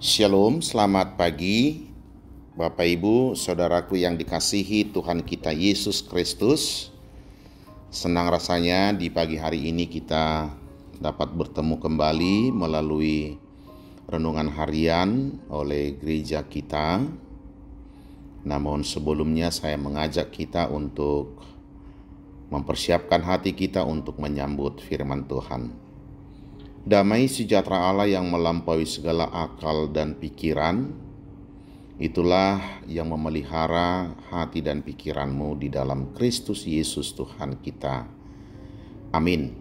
Shalom, selamat pagi Bapak Ibu, Saudaraku yang dikasihi Tuhan kita Yesus Kristus. Senang rasanya di pagi hari ini kita dapat bertemu kembali melalui renungan harian oleh gereja kita. Namun sebelumnya saya mengajak kita untuk mempersiapkan hati kita untuk menyambut firman Tuhan. Damai sejahtera Allah yang melampaui segala akal dan pikiran, itulah yang memelihara hati dan pikiranmu di dalam Kristus Yesus Tuhan kita. Amin.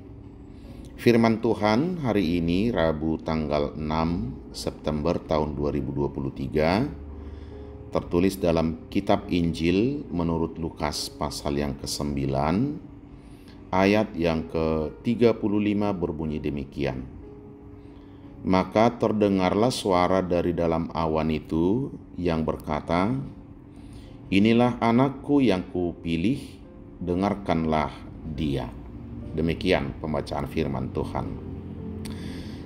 Firman Tuhan hari ini Rabu tanggal 6 September tahun 2023 tertulis dalam kitab Injil menurut Lukas pasal yang ke-9 ayat yang ke-35 berbunyi demikian. Maka terdengarlah suara dari dalam awan itu yang berkata, "Inilah anakku yang kupilih, dengarkanlah dia." Demikian pembacaan firman Tuhan.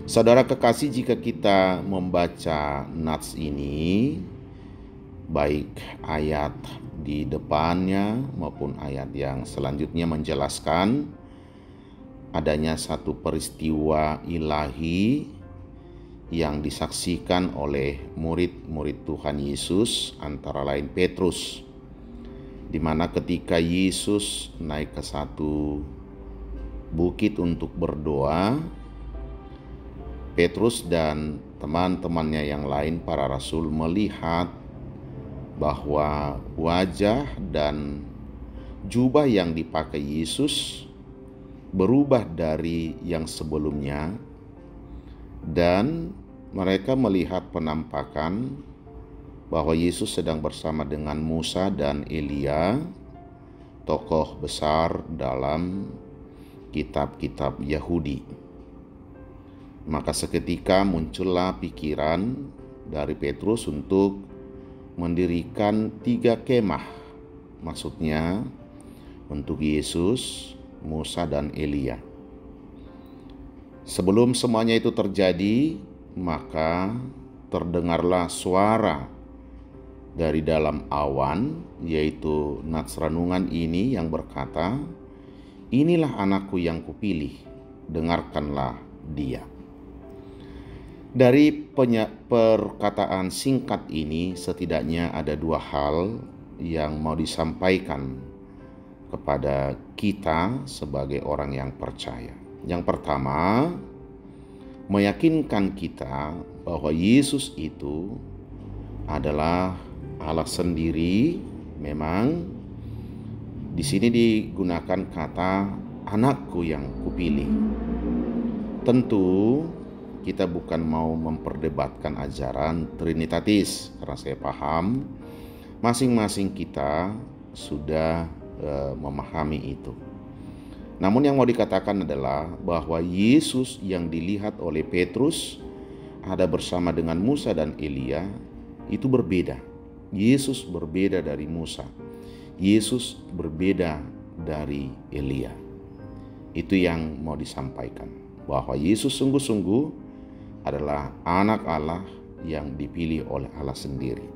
Saudara kekasih, jika kita membaca nats ini, baik ayat di depannya maupun ayat yang selanjutnya menjelaskan adanya satu peristiwa ilahi yang disaksikan oleh murid-murid Tuhan Yesus, antara lain Petrus, di mana ketika Yesus naik ke satu bukit untuk berdoa, Petrus dan teman-temannya yang lain para rasul melihat bahwa wajah dan jubah yang dipakai Yesus berubah dari yang sebelumnya, dan mereka melihat penampakan bahwa Yesus sedang bersama dengan Musa dan Elia, tokoh besar dalam kitab-kitab Yahudi. Maka seketika muncullah pikiran dari Petrus untuk mendirikan 3 kemah, maksudnya untuk Yesus, Musa, dan Elia. Sebelum semuanya itu terjadi, maka terdengarlah suara dari dalam awan, yaitu nats renungan ini yang berkata, "Inilah anakku yang kupilih, dengarkanlah dia." Dari perkataan singkat ini setidaknya ada 2 hal yang mau disampaikan kepada kita sebagai orang yang percaya. Yang pertama, meyakinkan kita bahwa Yesus itu adalah Allah sendiri. Memang di sini digunakan kata anakku yang kupilih. Tentu kita bukan mau memperdebatkan ajaran Trinitatis, karena saya paham masing-masing kita sudah memahami itu. Namun yang mau dikatakan adalah bahwa Yesus yang dilihat oleh Petrus ada bersama dengan Musa dan Elia itu berbeda. Yesus berbeda dari Musa. Yesus berbeda dari Elia. Itu yang mau disampaikan, bahwa Yesus sungguh-sungguh adalah anak Allah yang dipilih oleh Allah sendiri.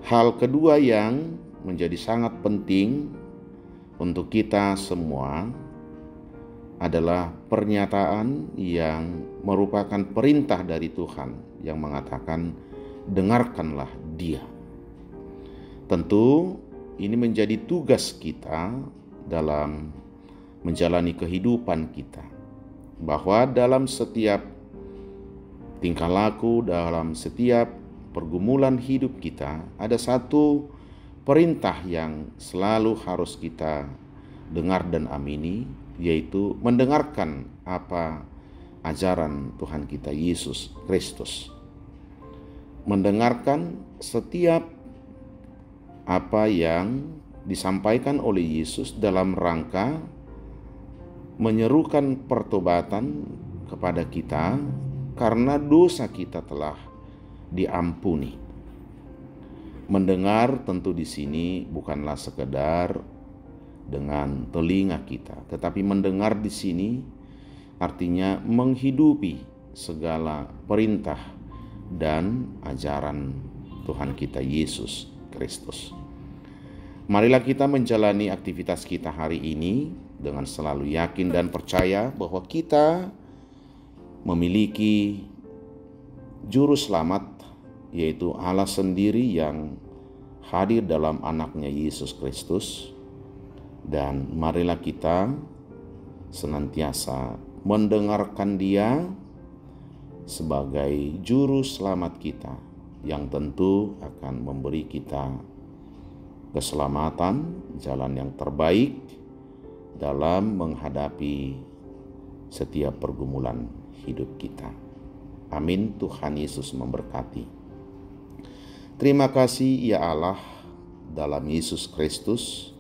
Hal kedua yang menjadi sangat penting untuk kita semua adalah pernyataan yang merupakan perintah dari Tuhan yang mengatakan, "Dengarkanlah dia." Tentu ini menjadi tugas kita dalam menjalani kehidupan kita, bahwa dalam setiap tingkah laku, dalam setiap pergumulan hidup kita, ada satu perintah yang selalu harus kita dengar dan amini, yaitu mendengarkan apa ajaran Tuhan kita Yesus Kristus. Mendengarkan setiap apa yang disampaikan oleh Yesus dalam rangka menyerukan pertobatan kepada kita karena dosa kita telah diampuni. Mendengar tentu di sini bukanlah sekedar dengan telinga kita, tetapi mendengar di sini artinya menghidupi segala perintah dan ajaran Tuhan kita Yesus Kristus. Marilah kita menjalani aktivitas kita hari ini dengan selalu yakin dan percaya bahwa kita memiliki juru selamat, yaitu Allah sendiri yang hadir dalam anaknya Yesus Kristus. Dan marilah kita senantiasa mendengarkan Dia sebagai juru selamat kita, yang tentu akan memberi kita keselamatan, jalan yang terbaik dalam menghadapi setiap pergumulan hidup kita. Amin. Tuhan Yesus memberkati. Terima kasih ya Allah, dalam Yesus Kristus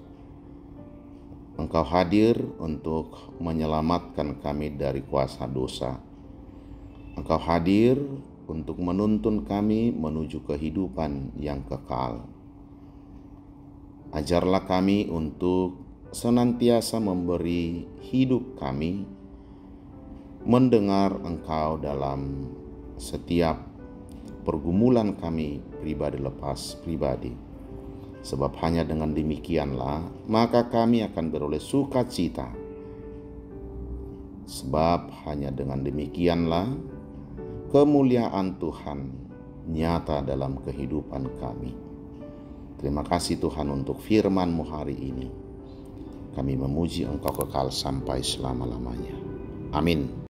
Engkau hadir untuk menyelamatkan kami dari kuasa dosa. Engkau hadir untuk menuntun kami menuju kehidupan yang kekal. Ajarlah kami untuk senantiasa memberi hidup kami mendengar Engkau dalam setiap pergumulan kami pribadi lepas pribadi. Sebab hanya dengan demikianlah maka kami akan beroleh sukacita. Sebab hanya dengan demikianlah kemuliaan Tuhan nyata dalam kehidupan kami. Terima kasih Tuhan untuk firman-Mu hari ini. Kami memuji Engkau kekal sampai selama-lamanya. Amin.